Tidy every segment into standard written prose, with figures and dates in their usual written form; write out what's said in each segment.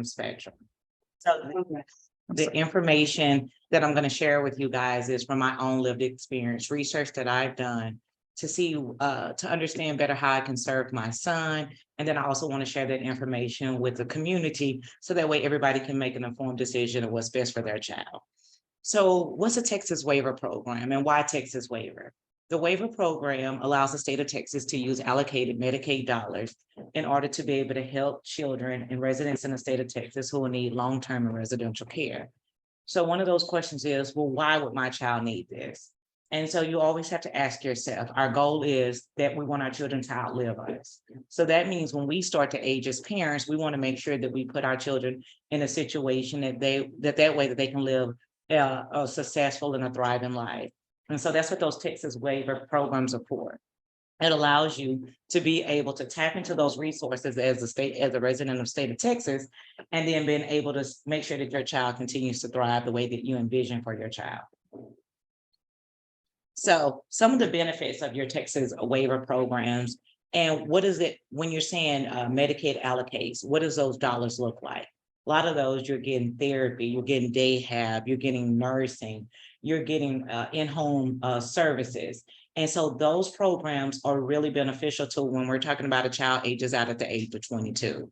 Autism Spectrum. So the information that I'm going to share with you guys is from my own lived experience, research that I've done to see, to understand better how I can serve my son. And then I also want to share that information with the community so that way everybody can make an informed decision of what's best for their child. So what's a Texas waiver program and why Texas waiver? The waiver program allows the state of Texas to use allocated Medicaid dollars in order to be able to help children and residents in the state of Texas who will need long-term and residential care. So one of those questions is, well, why would my child need this? And so you always have to ask yourself, our goal is that we want our children to outlive us. So that means when we start to age as parents, we want to make sure that we put our children in a situation that that way that they can live a successful and a thriving life. And so that's what those Texas waiver programs are for. It allows you to be able to tap into those resources as a resident of the state of Texas, and then being able to make sure that your child continues to thrive the way that you envision for your child. So some of the benefits of your Texas waiver programs, and what is it when you're saying Medicaid allocates, what does those dollars look like? A lot of those, you're getting therapy, you're getting day hab, you're getting nursing, you're getting in-home services. And so those programs are really beneficial to when we're talking about a child ages out at the age of 22.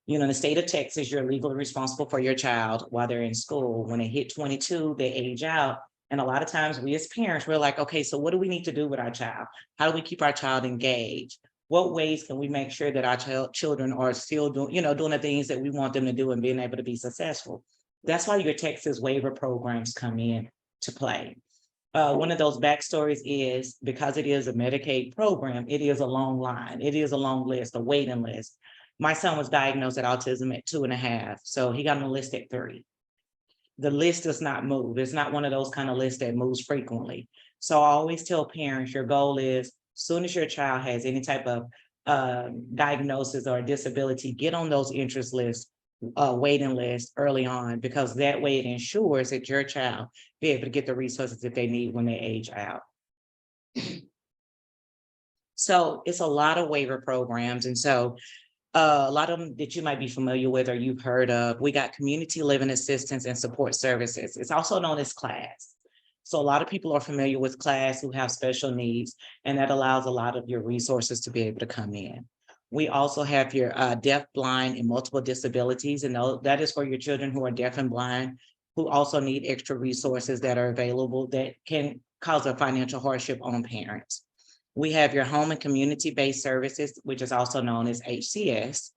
You know, in the state of Texas, you're legally responsible for your child while they're in school. When they hit 22, they age out. And a lot of times we as parents, we're like, okay, so what do we need to do with our child? How do we keep our child engaged? What ways can we make sure that our children are still doing, doing the things that we want them to do and being able to be successful? That's why your Texas waiver programs come in to play. One of those backstories is because it is a Medicaid program, it is a long line. It is a long list, a waiting list. My son was diagnosed at autism at 2.5, so he got on the list at 3. The list does not move. It's not one of those kind of lists that moves frequently. So I always tell parents, your goal is, as soon as your child has any type of diagnosis or disability, get on those interest lists, waiting list early on, because that way it ensures that your child be able to get the resources that they need when they age out. So it's a lot of waiver programs. And so a lot of them that you might be familiar with or you've heard of. We got community living assistance and support services. It's also known as CLASS. So a lot of people are familiar with CLASS who have special needs, and that allows a lot of your resources to be able to come in. We also have your deaf, blind, and multiple disabilities, and that is for your children who are deaf and blind, who also need extra resources that are available that can cause a financial hardship on parents. We have your home and community-based services, which is also known as HCBS,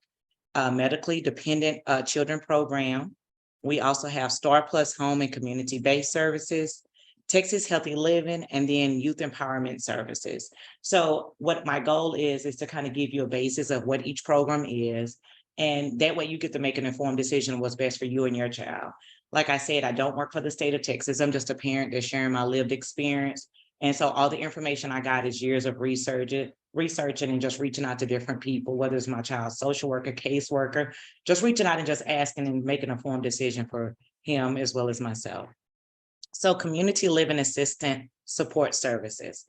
medically dependent children program. We also have STAR+PLUS home and community-based services, Texas Healthy Living, and then youth empowerment services. So what my goal is to kind of give you a basis of what each program is. And that way you get to make an informed decision of what's best for you and your child. Like I said, I don't work for the state of Texas. I'm just a parent that's sharing my lived experience. And so all the information I got is years of researching and just reaching out to different people, whether it's my child's social worker, caseworker, just reaching out and just asking and making an informed decision for him as well as myself. So community living assistant support services.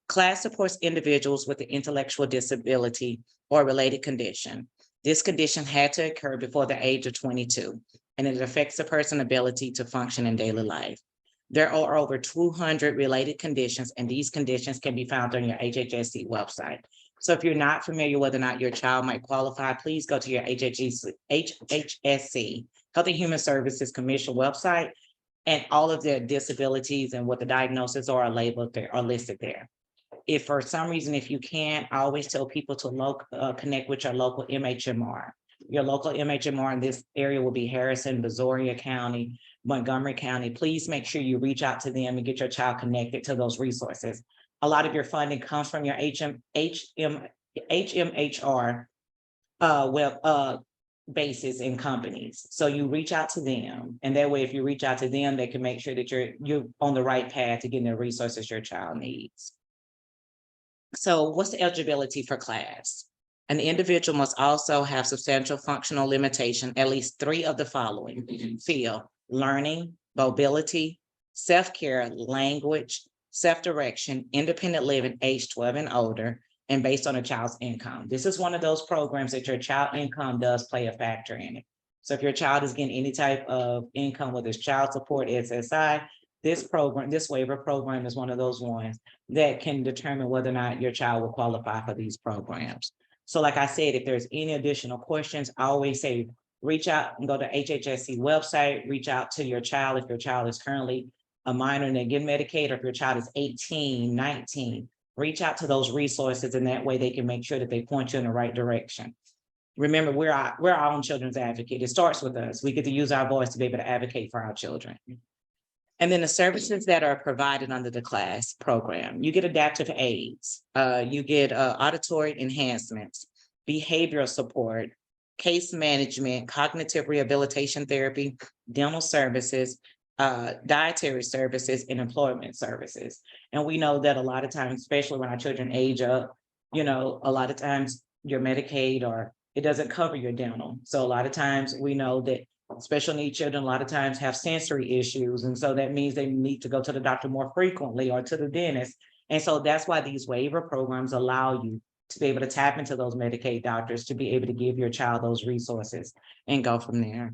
CLASS supports individuals with an intellectual disability or related condition. This condition had to occur before the age of 22, and it affects the person's ability to function in daily life. There are over 200 related conditions, and these conditions can be found on your HHSC website. So if you're not familiar whether or not your child might qualify, please go to your HHSC, Health and Human Services Commission website, and all of their disabilities and what the diagnoses are labeled there, are listed there. If for some reason, if you can't, I always tell people to connect with your local MHMR. Your local MHMR in this area will be Harrison, Brazoria County, Montgomery County. Please make sure you reach out to them and get your child connected to those resources. A lot of your funding comes from your HMHR bases and companies. So you reach out to them, and that way, if you reach out to them, they can make sure that you're on the right path to getting the resources your child needs. So what's the eligibility for CLASS? An individual must also have substantial functional limitation, at least 3 of the following: field, learning, mobility, self-care, language, self-direction, independent living, age 12 and older, and based on a child's income. This is one of those programs that your child income does play a factor in it. So if your child is getting any type of income, whether it's child support, SSI, this waiver program is one of those ones that can determine whether or not your child will qualify for these programs. So like I said, if there's any additional questions, I always say, reach out and go to HHSC website, reach out to your child. If your child is currently a minor and they get Medicaid, or if your child is 18, 19, reach out to those resources, and that way they can make sure that they point you in the right direction. Remember, we're our own children's advocate. It starts with us. We get to use our voice to be able to advocate for our children. And then the services that are provided under the CLASS program, you get adaptive aids, you get auditory enhancements, behavioral support, case management, cognitive rehabilitation therapy, dental services, dietary services, and employment services. And we know that a lot of times, especially when our children age up, a lot of times your Medicaid, or it doesn't cover your dental. So a lot of times we know that special needs children a lot of times have sensory issues. And so that means they need to go to the doctor more frequently, or to the dentist. And so that's why these waiver programs allow you to be able to tap into those Medicaid doctors to be able to give your child those resources and go from there.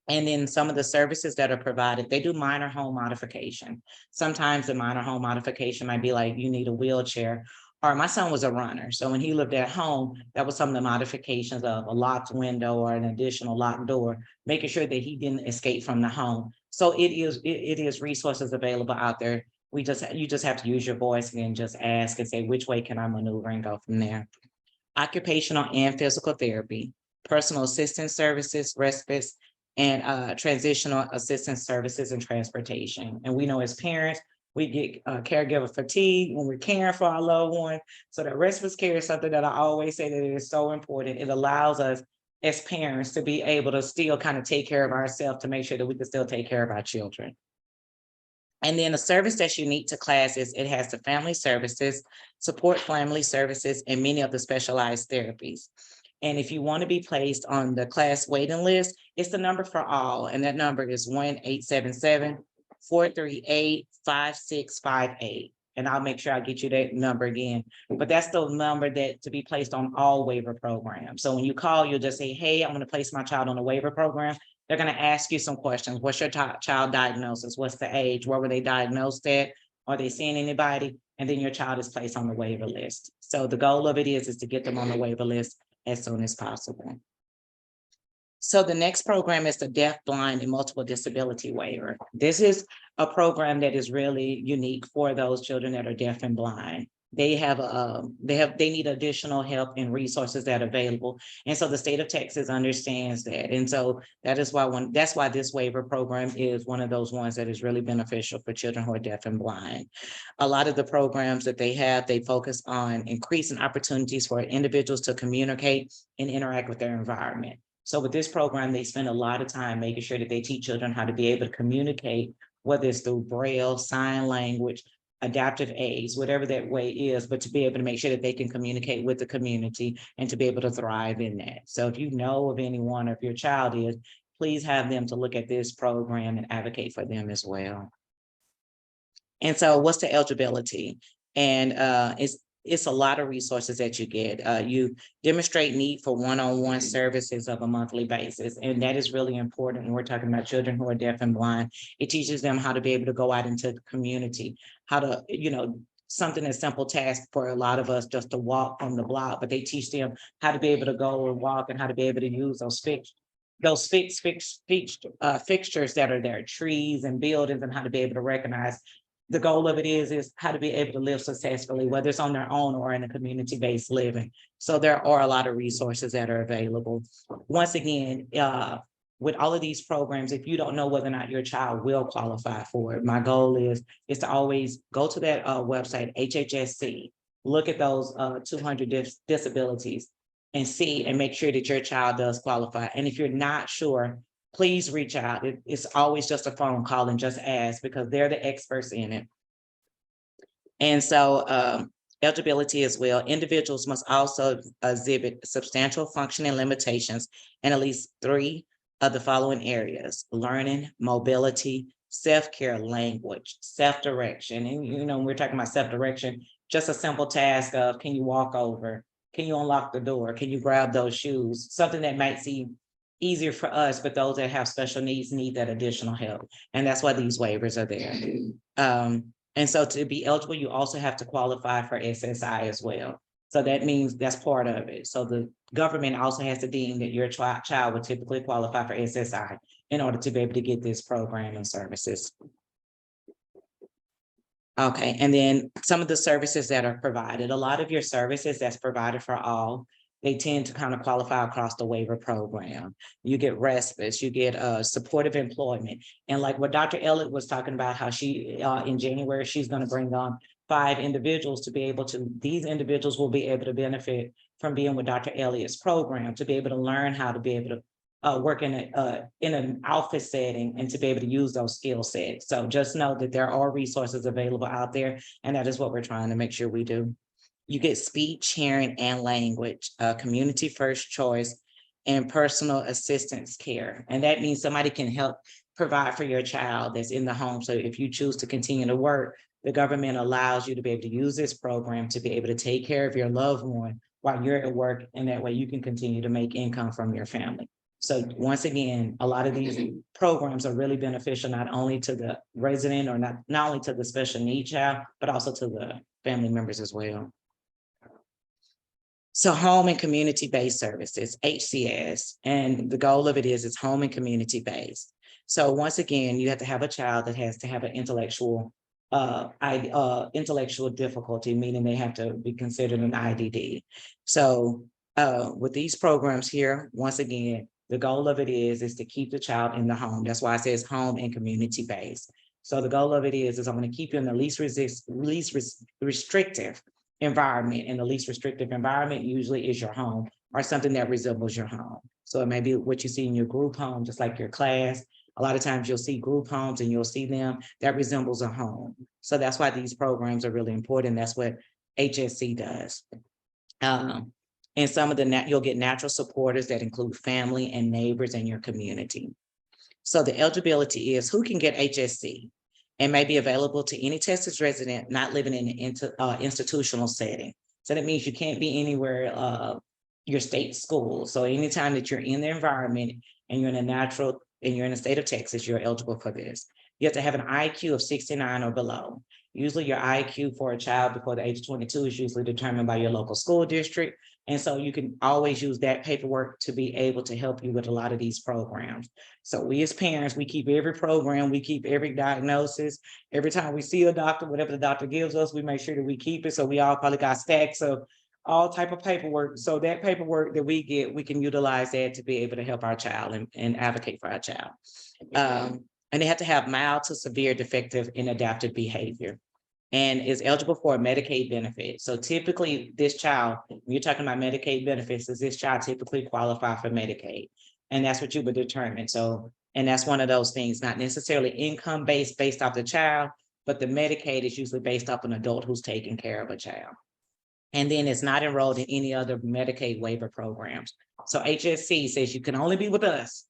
And then some of the services that are provided, they do minor home modification. Sometimes the minor home modification might be like, you need a wheelchair. Or my son was a runner. So when he lived at home, that was some of the modifications of a locked window or an additional locked door, making sure that he didn't escape from the home. So it is resources available out there. You just have to use your voice and just ask and say, which way can I maneuver, and go from there. Occupational and physical therapy, personal assistance services, respite, and transitional assistance services and transportation. And we know as parents, we get caregiver fatigue when we're caring for our loved one. So that respite care is something that I always say that it is so important. It allows us as parents to be able to still kind of take care of ourselves, to make sure that we can still take care of our children. And then a service that's unique to CLASS is it has the family services, support family services, and many of the specialized therapies. And if you want to be placed on the CLASS waiting list, it's the number for all. And that number is 1-877-438-5658. And I'll make sure I get you that number again. But that's the number that to be placed on all waiver programs. So when you call, you'll just say, hey, I'm going to place my child on a waiver program. They're going to ask you some questions. What's your child diagnosis? What's the age? Where were they diagnosed at? Are they seeing anybody? And then your child is placed on the waiver list. So the goal of it is to get them on the waiver list as soon as possible. So the next program is the deaf, blind, and multiple disability waiver. This is a program that is really unique for those children that are deaf and blind. They need additional help and resources that are available. And so the state of Texas understands that. And so that's why this waiver program is one of those ones that is really beneficial for children who are deaf and blind. A lot of the programs that they focus on increasing opportunities for individuals to communicate and interact with their environment. So with this program, they spend a lot of time making sure that they teach children how to be able to communicate, whether it's through Braille, sign language, adaptive aids, whatever that way is, but to be able to make sure that they can communicate with the community and to be able to thrive in that. So if you know of anyone, or if your child is, please have them to look at this program and advocate for them as well. And so what's the eligibility? And it's a lot of resources that you get. You demonstrate need for one-on-one services of a monthly basis. And that is really important when we're talking about children who are deaf and blind. It teaches them how to be able to go out into the community, how to, something as simple task for a lot of us just to walk from the block, but they teach them how to be able to go and walk and how to be able to use those fixtures that are there, trees and buildings, and how to be able to recognize. The goal of it is how to be able to live successfully, whether it's on their own or in a community-based living. So there are a lot of resources that are available. Once again, with all of these programs, if you don't know whether or not your child will qualify for it, my goal is to always go to that website, HHSC, look at those 200 disabilities and see and make sure that your child does qualify. And if you're not sure, please reach out. It's always just a phone call and just ask, because they're the experts in it. And so eligibility as well. Individuals must also exhibit substantial functioning limitations in at least 3 of the following areas: learning, mobility, self-care, language, self-direction. And when we're talking about self-direction, just a simple task of, can you walk over? Can you unlock the door? Can you grab those shoes? Something that might seem easier for us, but those that have special needs need that additional help. And that's why these waivers are there. And so to be eligible, you also have to qualify for SSI as well. So that means that's part of it. So the government also has to deem that your child would typically qualify for SSI in order to be able to get this program and services. Okay, and then some of the services that are provided, a lot of your services that's provided for all, they tend to kind of qualify across the waiver program. You get respite, you get supportive employment. And like what Dr. Elliott was talking about, how she, in January, she's gonna bring on 5 individuals to be able to, these individuals will be able to benefit from being with Dr. Elliott's program, to be able to learn how to be able to work in an office setting and to be able to use those skill sets. So just know that there are resources available out there, and that is what we're trying to make sure we do. You get speech, hearing, and language, community first choice, and personal assistance care. And that means somebody can help provide for your child that's in the home. So if you choose to continue to work, the government allows you to be able to use this program to be able to take care of your loved one while you're at work, and that way you can continue to make income from your family. So once again, a lot of these programs are really beneficial, not only to the resident or not only to the special needs child, but also to the family members as well. So home and community-based services, HCS, and the goal of it is it's home and community-based. So once again, you have to have a child that has to have an intellectual difficulty, meaning they have to be considered an IDD. So with these programs here, once again, the goal of it is to keep the child in the home. That's why it says home and community-based. So the goal of it is I'm going to keep you in the least restrictive environment, and the least restrictive environment usually is your home or something that resembles your home. So it may be what you see in your group home, just like your class. A lot of times you'll see group homes and you'll see them that resembles a home. So that's why these programs are really important. That's what HSC does. And some of the you'll get natural supporters that include family and neighbors in your community. So the eligibility is who can get HSC and may be available to any Texas resident not living in an institutional setting. So that means you can't be anywhere your state school. So anytime that you're in the environment and you're in the state of Texas, you're eligible for this. You have to have an IQ of 69 or below. Usually your IQ for a child before the age of 22 is usually determined by your local school district. And so you can always use that paperwork to be able to help you with a lot of these programs. So we as parents, we keep every program, we keep every diagnosis. Every time we see a doctor, whatever the doctor gives us, we make sure that we keep it. So we all probably got stacks of all type of paperwork. So that paperwork that we get, we can utilize that to be able to help our child and advocate for our child. And they have to have mild to severe defective and adaptive behavior, and is eligible for a Medicaid benefit. So typically this child, when you're talking about Medicaid benefits, does this child typically qualify for Medicaid? And that's what you would determine. So, and that's one of those things, not necessarily income based off the child, but the Medicaid is usually based off an adult who's taking care of a child. And then it's not enrolled in any other Medicaid waiver programs. So HSC says you can only be with us.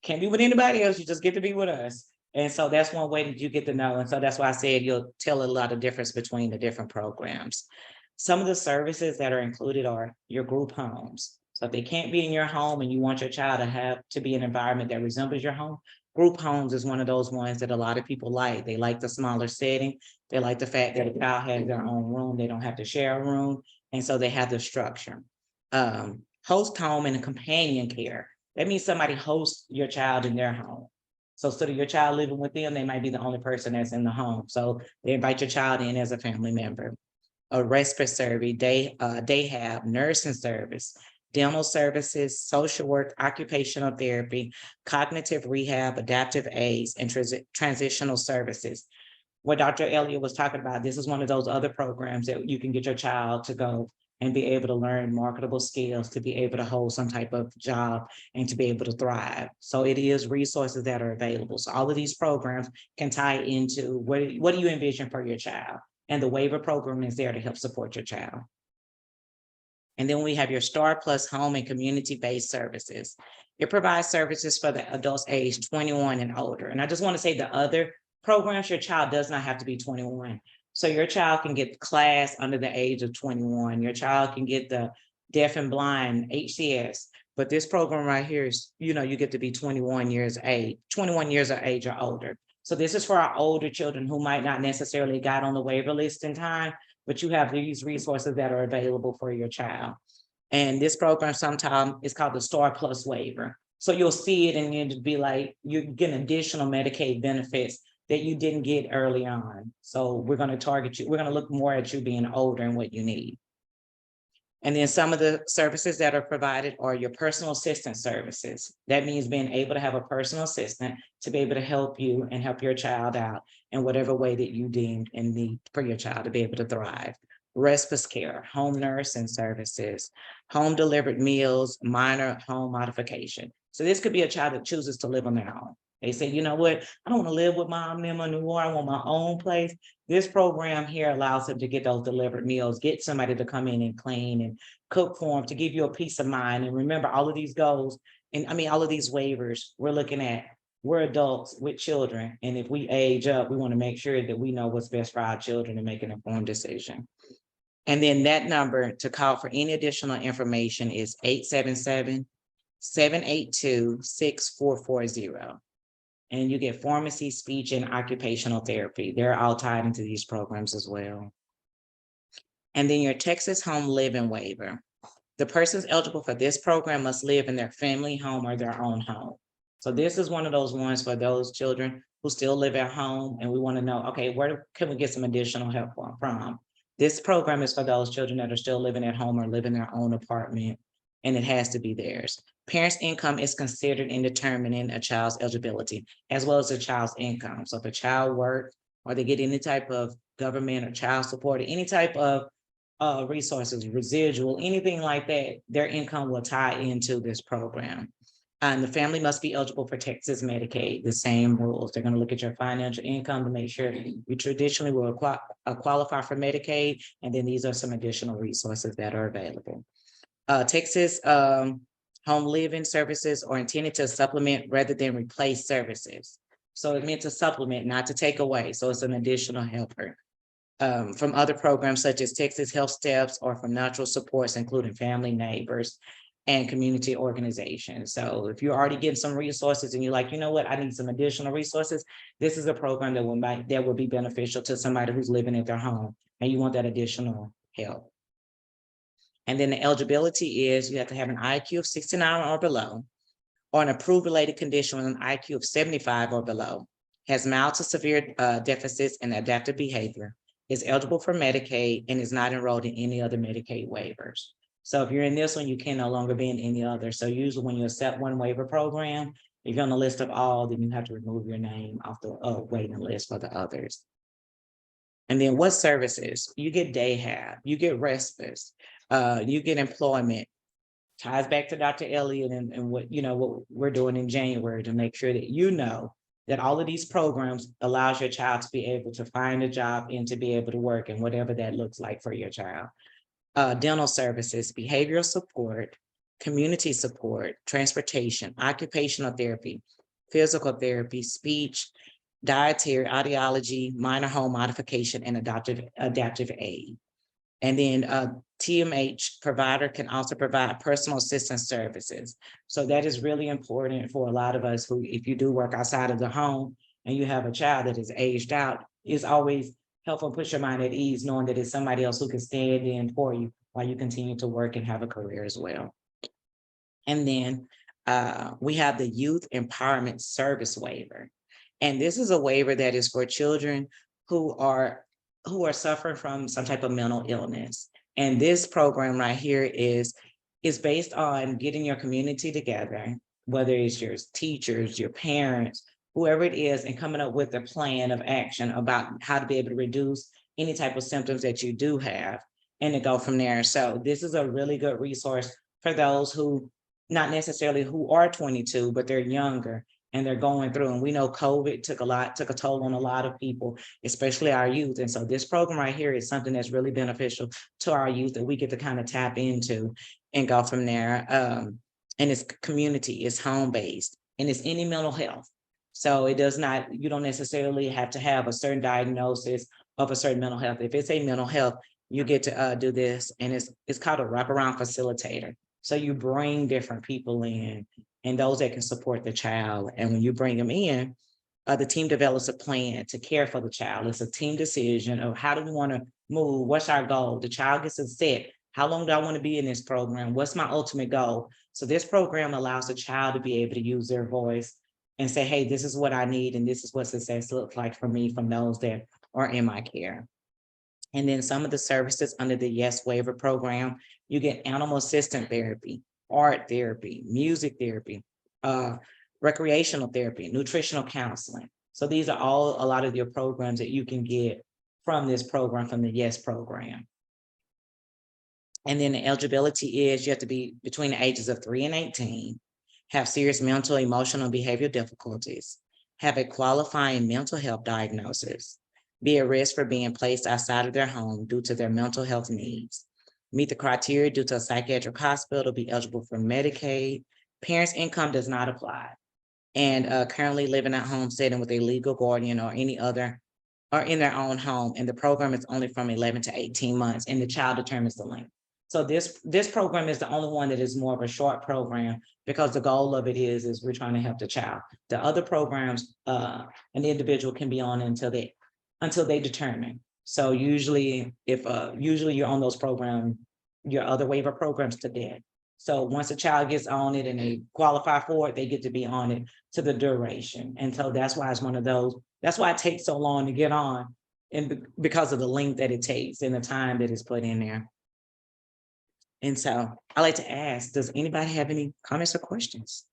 Can't be with anybody else, you just get to be with us. And so that's one way that you get to know. And so that's why I said you'll tell a lot of difference between the different programs. Some of the services that are included are your group homes. So if they can't be in your home and you want your child to have to be an environment that resembles your home, group homes is one of those ones that a lot of people like. They like the smaller setting. They like the fact that a child has their own room. They don't have to share a room. And so they have the structure. Host home and companion care. That means somebody hosts your child in their home. So instead of your child living with them, they might be the only person that's in the home. So they invite your child in as a family member. A respite service, day have nursing service, dental services, social work, occupational therapy, cognitive rehab, adaptive aids, and transitional services. What Dr. Elliott was talking about, this is one of those other programs that you can get your child to go and be able to learn marketable skills, to be able to hold some type of job and to be able to thrive. So it is resources that are available. So all of these programs can tie into what do you envision for your child? And the waiver program is there to help support your child. And then we have your STAR+ home and community-based services. It provides services for the adults aged 21 and older. And I just want to say the other programs, your child does not have to be 21. So your child can get class under the age of 21. Your child can get the deaf and blind HCS, But this program right here is, you know, you get to be 21 years of age or older. So this is for our older children who might not necessarily got on the waiver list in time, but you have these resources that are available for your child. And this program sometimes is called the STAR+ waiver. So you'll see it and you'll be like, you're getting additional Medicaid benefits that you didn't get early on. So we're going to target you. We're going to look more at you being older and what you need. And then some of the services that are provided are your personal assistant services. That means being able to have a personal assistant to be able to help you and help your child out in whatever way that you deem and need for your child to be able to thrive. Respite care, home nursing services, home delivered meals, minor home modification. So this could be a child that chooses to live on their own. They say, you know what, I don't want to live with mom and them anymore. I want my own place. This program here allows them to get those delivered meals, get somebody to come in and clean and cook for them to give you a peace of mind. And remember all of these goals, and I mean, all of these waivers we're looking at, we're adults with children. And if we age up, we want to make sure that we know what's best for our children and make an informed decision. And then that number to call for any additional information is 877-782-6440. And you get pharmacy, speech, and occupational therapy. They're all tied into these programs as well. And then your Texas Home Living Waiver. The persons eligible for this program must live in their family home or their own home. So this is one of those ones for those children who still live at home, and we want to know, okay, where can we get some additional help from? This program is for those children that are still living at home or live in their own apartment, and it has to be theirs. Parents' income is considered in determining a child's eligibility, as well as a child's income. So if a child works or they get any type of government or child support, or any type of resources, residual, anything like that, their income will tie into this program. And the family must be eligible for Texas Medicaid, the same rules. They're going to look at your financial income to make sure you traditionally will qualify for Medicaid. And then these are some additional resources that are available. Texas Home Living services are intended to supplement rather than replace services. So it's meant to supplement, not to take away. So it's an additional helper from other programs such as Texas Health Steps or from natural supports, including family, neighbors, and community organizations. So if you're already getting some resources and you're like, you know what, I need some additional resources, this is a program that will be beneficial to somebody who's living at their home and you want that additional help. And then the eligibility is you have to have an IQ of 69 or below, or an approved related condition with an IQ of 75 or below, has mild to severe deficits in adaptive behavior, is eligible for Medicaid, and is not enrolled in any other Medicaid waivers. So if you're in this one, you can no longer be in any other. So usually when you accept one waiver program, if you're on the list of all, then you have to remove your name off the waiting list for the others. And then what services? You get day hab, you get respite, you get employment. Ties back to Dr. Elliott and what we're doing in January to make sure that you know that all of these programs allows your child to be able to find a job and to be able to work, and whatever that looks like for your child. Dental services, behavioral support, community support, transportation, occupational therapy, physical therapy, speech, dietary, audiology, minor home modification, and adaptive aid. And then TMH provider can also provide personal assistance services. So that is really important for a lot of us who, if you do work outside of the home and you have a child that is aged out, it's always helpful to put your mind at ease knowing that it's somebody else who can stand in for you while you continue to work and have a career as well. And then we have the Youth Empowerment Service Waiver. And this is a waiver that is for children who are suffering from some type of mental illness. And this program right here is based on getting your community together, whether it's your teachers, your parents, whoever it is, and coming up with a plan of action about how to be able to reduce any type of symptoms that you do have and to go from there. So this is a really good resource for those who, not necessarily who are 22, but they're younger and they're going through. And we know COVID took a toll on a lot of people, especially our youth. And so this program right here is something that's really beneficial to our youth that we get to kind of tap into and go from there. And it's community, it's home-based, and it's any mental health. So you don't necessarily have to have a certain diagnosis of a certain mental health. If it's a mental health, you get to do this, and it's called a wraparound facilitator. So you bring different people in and those that can support the child. And when you bring them in, the team develops a plan to care for the child. It's a team decision of how do we want to move? What's our goal? The child gets a set. How long do I want to be in this program? What's my ultimate goal? So this program allows the child to be able to use their voice and say, hey, this is what I need. And this is what success looks like for me from those that are in my care. And then some of the services under the Yes Waiver program, you get animal assistant therapy, art therapy, music therapy, recreational therapy, nutritional counseling. So these are all a lot of your programs that you can get from this program, from the Yes program. And then the eligibility is you have to be between the ages of 3 and 18, have serious mental, emotional, behavioral difficulties, have a qualifying mental health diagnosis, be at risk for being placed outside of their home due to their mental health needs, meet the criteria due to a psychiatric hospital, be eligible for Medicaid, parents' income does not apply, and currently living at home setting with a legal guardian or any other, or in their own home, and the program is only from 11 to 18 months, and the child determines the length. So this program is the only one that is more of a short program because the goal of it is we're trying to help the child. The other programs, an individual can be on until they determine. So usually usually you're on those programs, your other waiver programs to death. So once a child gets on it and they qualify for it, they get to be on it to the duration. And so that's why it's one of those, that's why it takes so long to get on, and because of the length that it takes and the time that is put in there. And so I like to ask, does anybody have any comments or questions?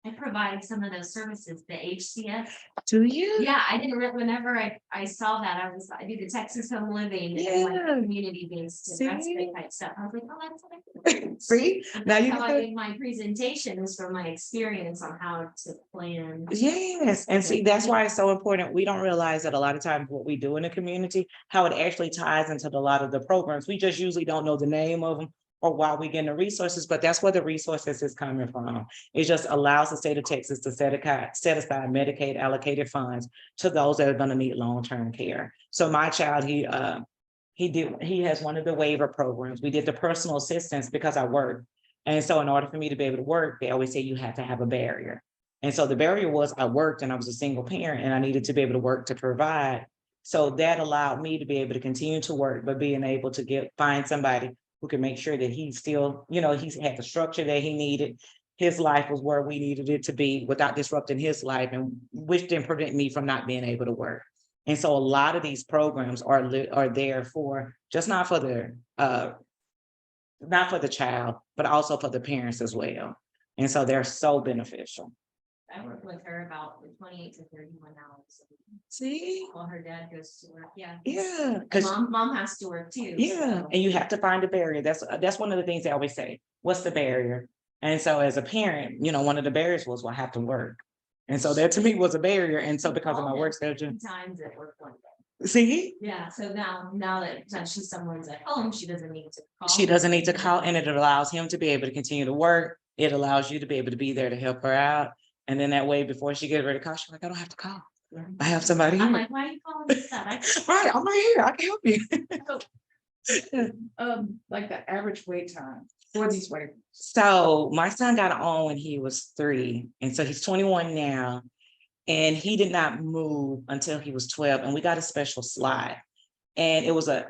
I provide some of those services, the HCS. Do you? Yeah, I didn't really, whenever I saw that, I do the Texas Home Living and like community based and respite type stuff. I was like, oh, that's what I do. See, now you how I made my presentation is from my experience on how to plan. Yes, and see, that's why it's so important. We don't realize that a lot of times what we do in the community, how it actually ties into a lot of the programs. We just usually don't know the name of them or why we get the resources, but that's where the resources is coming from. It just allows the state of Texas to set aside Medicaid allocated funds to those that are going to need long-term care. So my child, he has one of the waiver programs. We did the personal assistance because I work. And so in order for me to be able to work, they always say you have to have a barrier. And so the barrier was I worked and I was a single parent and I needed to be able to work to provide. So that allowed me to be able to continue to work, but being able to find somebody who can make sure that he's still, he's had the structure that he needed. His life was where we needed it to be without disrupting his life, and which didn't prevent me from not being able to work. And so a lot of these programs are there for just not for the child, but also for the parents as well. And so they're so beneficial. I work with her about 28 to 31 hours. See? While her dad goes to work. Yeah. Yeah. Because mom has to work too. Yeah. So. And you have to find a barrier. That's one of the things they always say. What's the barrier? And so as a parent, one of the barriers was, well, I have to work. And so that to me was a barrier. And so because of my work schedule. Times at work one day. See? Yeah. So now that she's someone's at home, she doesn't need to call. She doesn't need to call, and it allows him to be able to continue to work. It allows you to be able to be there to help her out. And then that way, before she gets ready to call, she's like, I don't have to call. I have somebody here. I'm like, why are you calling me that? Right, I'm right here. I can help you. Like the average wait time for these waivers. So my son got on when he was 3, and so he's 21 now, and he did not move until he was 12, and we got a special slot, and it was like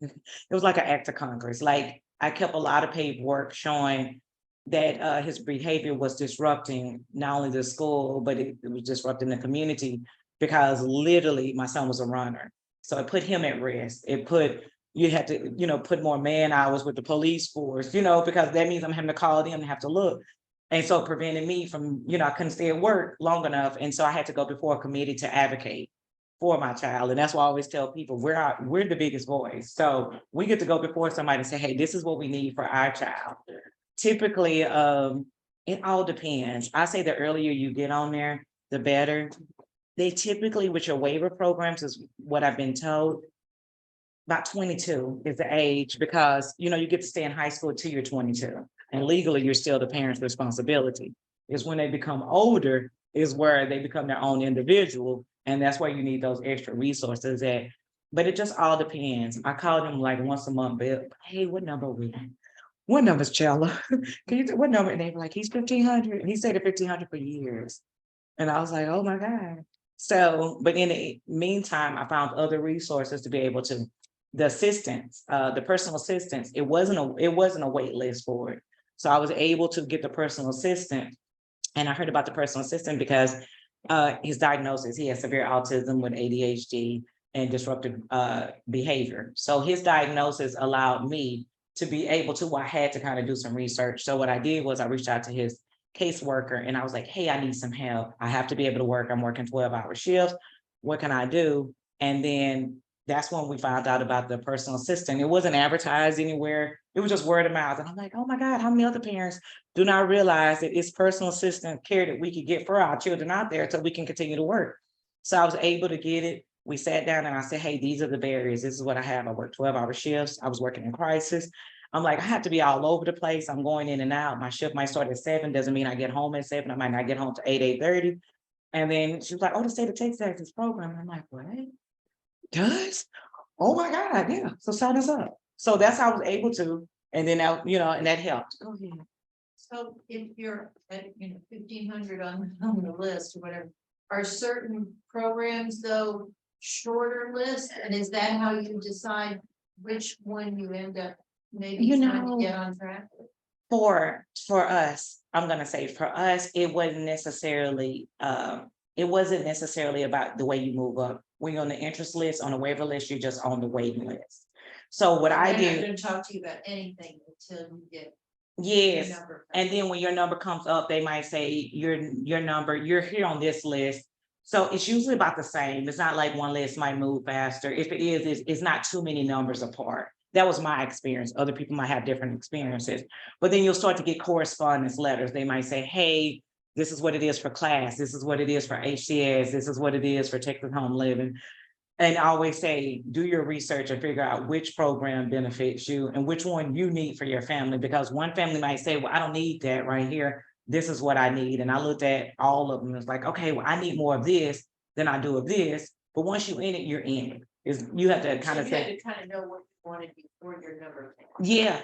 an act of Congress. Like I kept a lot of paperwork showing that his behavior was disrupting not only the school, but it was disrupting the community, because literally my son was a runner. So it put him at risk. You had to, put more man hours with the police force, because that means I'm having to call them and have to look. And so it prevented me from, I couldn't stay at work long enough. And so I had to go before a committee to advocate for my child. And that's why I always tell people we're the biggest voice. So we get to go before somebody and say, hey, this is what we need for our child. Typically, it all depends. I say the earlier you get on there, the better. They typically, with your waiver programs, is what I've been told, about 22 is the age, because you get to stay in high school till you're 22, and legally you're still the parent's responsibility. Is when they become older is where they become their own individual, and that's where you need those extra resources at. But it just all depends. I call them like once a month, but hey, what number are we at? what number's Chella? Can you, what number? And they were like, he's 1,500. And he said 1,500 for years. And I was like, oh my God. So, but in the meantime, I found other resources to be able to, the assistance, the personal assistance, it wasn't a wait list for it. So I was able to get the personal assistant. And I heard about the personal assistant because his diagnosis, he has severe autism with ADHD and disruptive behavior. So his diagnosis allowed me to be able to, I had to kind of do some research. So what I did was I reached out to his caseworker and I was like, hey, I need some help. I have to be able to work. I'm working 12-hour shifts. What can I do? And then that's when we found out about the personal assistant. It wasn't advertised anywhere. It was just word of mouth. And I'm like, oh my God, how many other parents do not realize that it's personal assistant care that we could get for our children out there so we can continue to work. So I was able to get it. We sat down and I said, hey, these are the barriers. This is what I have. I work 12-hour shifts. I was working in Crisis. I'm like, I have to be all over the place. I'm going in and out. My shift might start at 7. Doesn't mean I get home at 7. I might not get home to 8:30. And then she was like, oh, the state of Texas has this program. And I'm like, what? Does? Oh my God, yeah. So sign us up. So that's how I was able to. And then, and that helped. Go ahead. So if you're at, 1,500 on the list or whatever, are certain programs though shorter list? And is that how you decide which one you end up maybe trying to get on track with? For us, I'm gonna say for us, it wasn't necessarily about the way you move up. When you're on the interest list, on the waiver list, you're just on the waiting list. So what I They're not did, gonna talk to you about anything until you get yes, your number. and then when your number comes up, they might say your number, you're here on this list. So it's usually about the same. It's not like one list might move faster. If it is, it's not too many numbers apart. That was my experience. Other people might have different experiences, but then you'll start to get correspondence letters. They might say, hey, this is what it is for class. This is what it is for HCBS. This is what it is for Texas Home Living. And I always say, do your research and figure out which program benefits you and which one you need for your family. Because one family might say, well, I don't need that right here. This is what I need. And I looked at all of them. It's like, okay, well, I need more of this than I do of this. But once you're in it, you're in it. You have to kind of you had say, to kind of know what you wanted before your number came. yeah,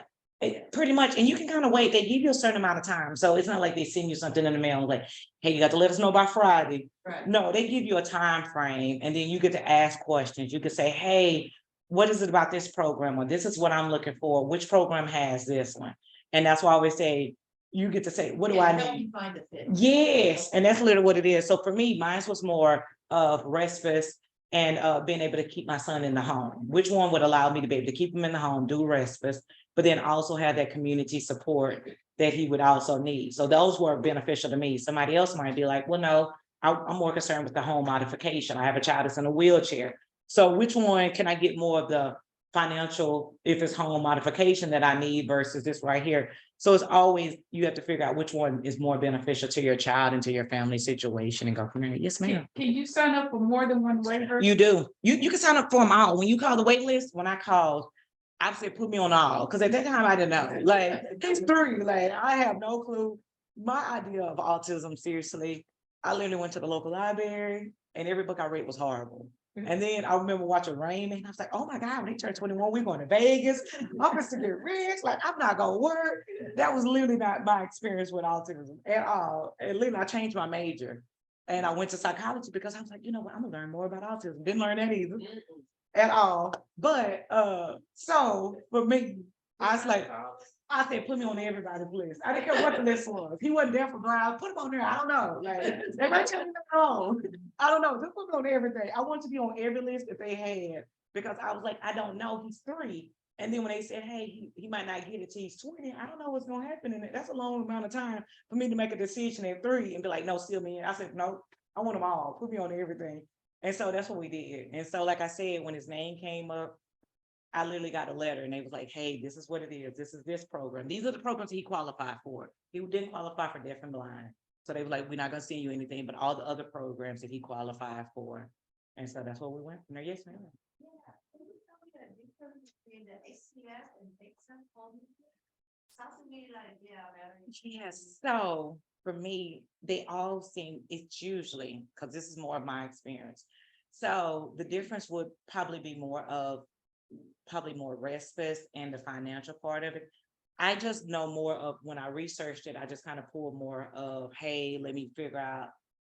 pretty much. And you can kind of wait. They give you a certain amount of time. So it's not like they send you something in the mail like, hey, you got to let us know by Friday. Right. No, they give you a time frame and then you get to ask questions. You could say, hey, what is it about this program? Or this is what I'm looking for. Which program has this one? And that's why I always say, you get to say, what do I help need? you find a fit. Yes, and that's literally what it is. So for me, mine was more of respite and being able to keep my son in the home. Which one would allow me to be able to keep him in the home, do respite, but then also have that community support that he would also need. So those were beneficial to me. Somebody else might be like, well, no, I'm more concerned with the home modification. I have a child that's in a wheelchair. So which one can I get more of the financial, if it's home modification that I need versus this right here? So it's always, you have to figure out which one is more beneficial to your child and to your family situation and go from there. Yes, ma'am. Can you sign up for more than one waiver? You do. You can sign up for them all. When you call the wait list, when I called, I said, put me on all. Because at that time I didn't know. Like, it's 3. Like, I have no clue. My idea of autism, seriously, I literally went to the local library and every book I read was horrible. And then I remember watching Rain and I was like, oh my God, when they turn 21, we're going to Vegas. I'm going to get rich. Like, I'm not going to work. That was literally not my experience with autism at all. And literally, I changed my major and I went to psychology because I was like, you know what, I'm going to learn more about autism. Didn't learn that either at all. But so for me, I was like, I said, put me on everybody's list. I didn't care what the list was. He wasn't there for blind. Put him on there. I don't know. Like, they might tell me wrong. I don't know. Just put me on everything. I want to be on every list that they had because I was like, I don't know. He's 3. And then when they said, hey, he might not get it till he's 20, I don't know what's going to happen. And that's a long amount of time for me to make a decision at 3 and be like, no, still me. I said, no, I want them all. Put me on everything. And so that's what we did. And so, like I said, when his name came up, I literally got a letter and they was like, hey, this is what it is. This is this program. These are the programs he qualified for. He didn't qualify for deaf and blind. So they were like, we're not going to send you anything, but all the other programs that he qualified for. And so that's what we went from there. Yes, ma'am. Yeah. Can you tell me the difference between the HCBS and Texas Home Living? Sounds to me like, Yes. So for me, they all seem, it's usually, because this is more of my experience. So the difference would probably be more respite and the financial part of it. I just know more of, when I researched it, I just kind of pulled more of, hey, let me figure out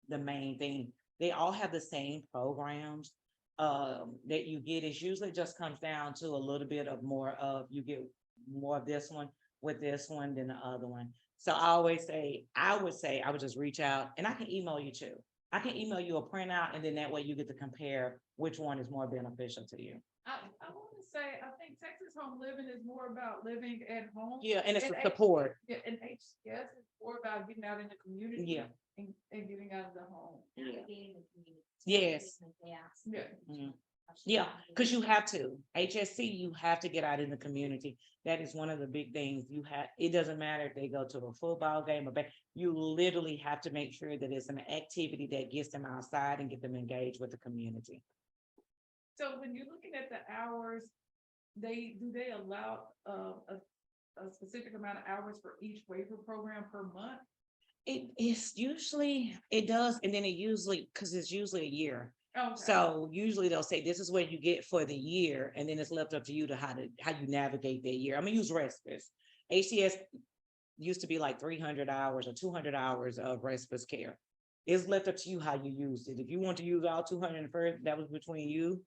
the main thing. They all have the same programs that you get. It usually just comes down to a little bit of more of, you get more of this one with this one than the other one. So I always say, I would just reach out, and I can email you too. I can email you a printout, and then that way you get to compare which one is more beneficial to you. I want to say, I think Texas Home Living is more about living at home. Yeah, and it's the And support. Yeah, and HCS is more about getting out in the community. Yeah. And getting out of the home. Yeah. navigating the community. Yes. Yeah. Mhm. Yeah, because you have to. HSC, you have to get out in the community. That is one of the big things. You have, it doesn't matter if they go to a football game or you literally have to make sure that it's an activity that gets them outside and get them engaged with the community. So when you're looking at the hours, do they allow a specific amount of hours for each waiver program per month? It's usually, it does, and then it usually, because it's usually a year. Okay. So usually they'll say, this is what you get for the year, and then it's left up to you to how you navigate that year. I'm gonna use respite. HCS used to be like 300 hours or 200 hours of respite care. It's left up to you how you use it. If you want to use all 200 first, that was between you.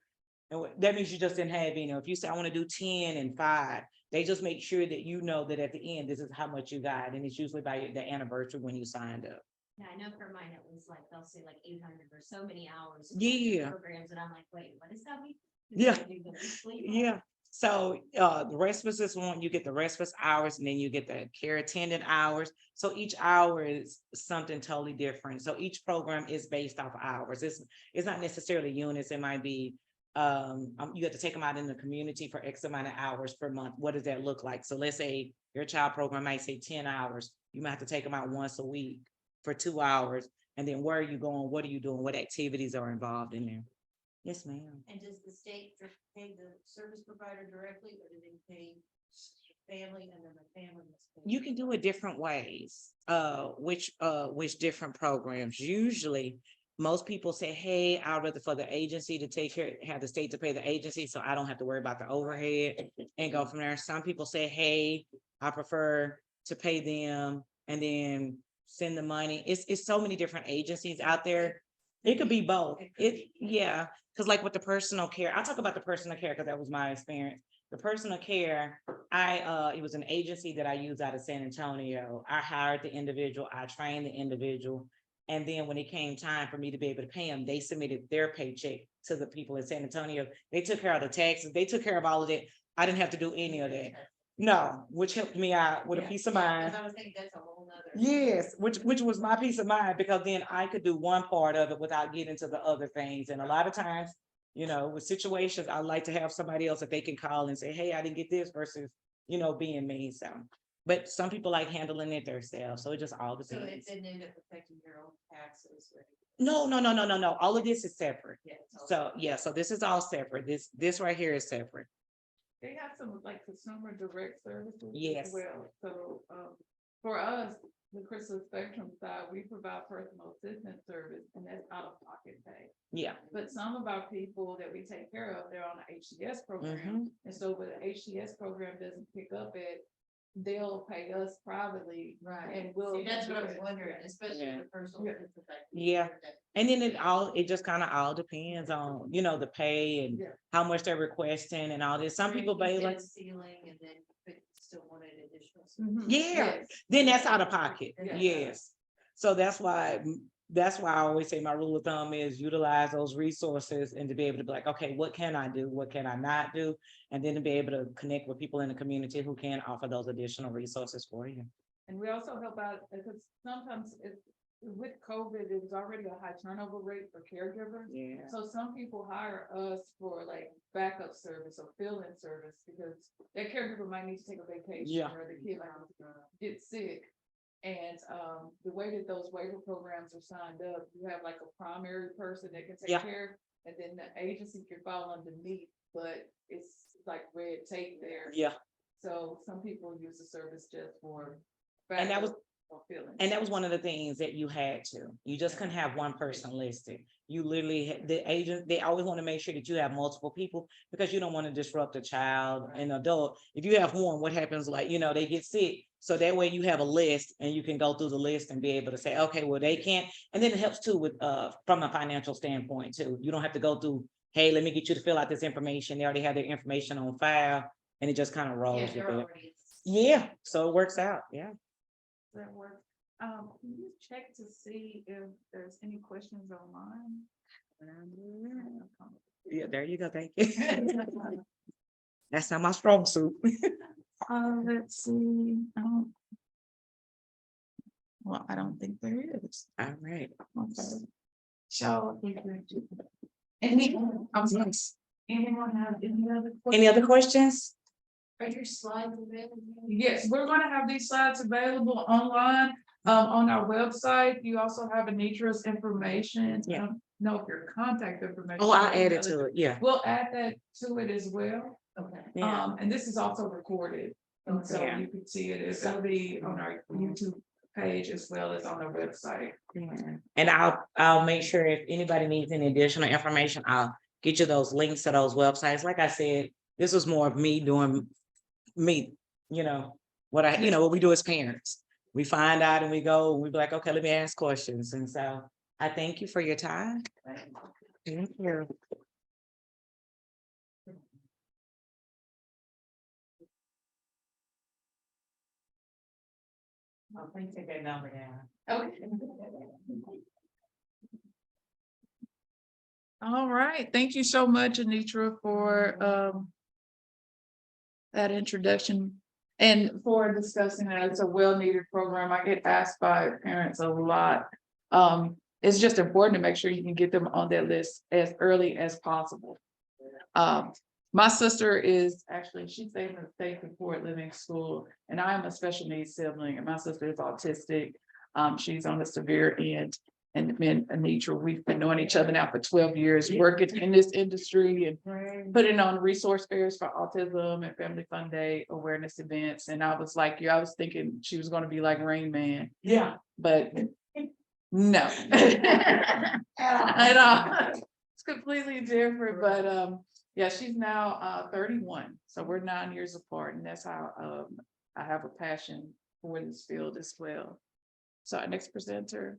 And that means you just didn't have any. If you say, I want to do 10 and 5, they just make sure that you know that at the end, this is how much you got. And it's usually by the anniversary when you signed up. Yeah, I know for mine, it was like, they'll say like 800 or so many hours. for Yeah. Programs, and I'm like, wait, what does that mean? Yeah. Do the weekly? Yeah. So the respite is one, you get the respite hours, and then you get the care attendant hours. So each hour is something totally different. So each program is based off hours. It's not necessarily units. It might be you have to take them out in the community for X amount of hours per month. What does that look like? So let's say your child program might say 10 hours. You might have to take them out once a week for 2 hours. And then where are you going? What are you doing? What activities are involved in there? Yes, ma'am. And does the state pay the service provider directly, or do they pay the family and then the family must pay? You can do it different ways, which different programs. Usually, most people say, hey, I'd rather for the agency to take care, have the state to pay the agency, so I don't have to worry about the overhead and go from there. Some people say, hey, I prefer to pay them and then send the money. It's so many different agencies out there. It could be both. Yeah, because like with the personal care, I'll talk about the personal care because that was my experience. The personal care, it was an agency that I used out of San Antonio. I hired the individual, I trained the individual. And then when it came time for me to be able to pay them, they submitted their paycheck to the people in San Antonio. They took care of the taxes. They took care of all of it. I didn't have to do any of that. No, which helped me out with a peace of mind. I was thinking that's a whole nother. Yes, which was my peace of mind, because then I could do one part of it without getting to the other things. And a lot of times, with situations, I like to have somebody else that they can call and say, hey, I didn't get this, versus, being me. So, but some people like handling it themselves. So it just all So it depends. didn't end up affecting your own taxes. Or No. All of this is separate. yeah, it's all- So yeah, so this is all separate. This right here is separate. They have some like consumer direct services. Yes. As well, so, for us, the Chrysalis Spectrum side, we provide personal assistance service, and that's out of pocket pay. Yeah. But some of our people that we take care of, they're on the HCS program. Mhm. And so when the HCS program doesn't pick up it, they'll pay us privately. Right. And we'll. See, that's what I was wondering, especially Yeah. the personal. Yeah. it's like- Yeah. And then it just kind of all depends on, the pay and Yeah. how much they're requesting and all this. Some people You pay hit like, a ceiling and then but still wanted additional. Mhm. yeah, Yes. then that's out of pocket. Yeah. Yes. So that's why I always say my rule of thumb is utilize those resources and to be able to be like, okay, what can I do? What can I not do? And then to be able to connect with people in the community who can offer those additional resources for you. And we also help out, because sometimes with COVID, it was already a high turnover rate for caregivers. Yeah. So some people hire us for like backup service or fill-in service, because their caregiver might need to take a vacation. Yeah. Or the kid might get sick. And the way that those waiver programs are signed up, you have like a primary person that can Yeah. take care, and then the agency can fall underneath, but it's like red tape there. Yeah. So some people use the service just for. And that was, backup. fulfilling. And that was one of the things that you had to, you just couldn't have one person listed. You literally, the agent, they always want to make sure that you have multiple people because you don't want to disrupt a child and adult. If you have one, what happens, like, they get sick. So that way you have a list and you can go through the list and be able to say, okay, well, they can't. And then it helps too with, from a financial standpoint too. You don't have to go through, hey, let me get you to fill out this information. They already have their information on file and it just kind of rolls with it. Yeah, so it works out, yeah. That works. Can you check to see if there's any questions online? Yeah, there you go, thank you. That's not my strong suit. Let's see. Well, I don't think there is. All right. Okay. So. Anyone have Any other questions? Are your slides available? Yes, we're gonna have these slides available online, on our website. You also have Eneatra's information. Yeah. Know if your contact information. Oh, I'll add it to it, yeah. We'll add that to it as well. Okay. Yeah. And this is also recorded. And so Yeah. you can see it. It's gonna be on our YouTube page as well as on our website. Yeah. And I'll make sure if anybody needs any additional information, I'll get you those links to those websites. Like I said, this was more of me doing me, what we do as parents. We find out and we go, and we be like, okay, let me ask questions. And so I thank you for your time. Thank you. Oh, please take that number down. Okay. All right, thank you so much, Eneatra, for that introduction and for discussing that. It's a well-needed program. I get asked by parents a lot. It's just important to make sure you can get them on that list as early as possible. My sister is actually, she stays in the state support living school, and I am a special needs sibling, and my sister is autistic. She's on the severe end. And me and Eneatra, we've been knowing each other now for 12 years, working in this industry and putting on resource fairs for autism and family fun day awareness events. And I was like, I was thinking she was going to be like Rain Man. Yeah. But no. At all. It's completely different. But yeah, she's now 31. So we're 9 years apart. And that's how I have a passion for this field as well. So our next presenter.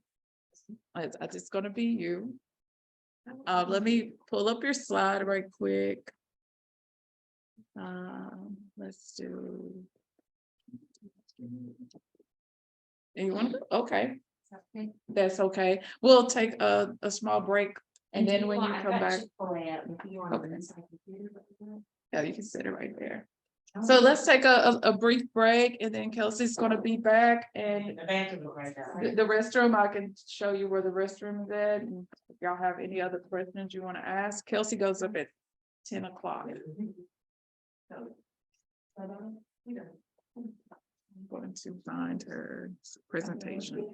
It's gonna be you. Let me pull up your slide right quick. Let's do. Anyone? Okay. That's okay. We'll take a small break and then when you come back. Yeah, you can sit it right there. So let's take a brief break and then Kelsey's gonna be back and the restroom, I can show you where the restroom is at. And if y'all have any other questions you want to ask, Kelsey goes up at 10 o'clock. I'm going to find her presentation.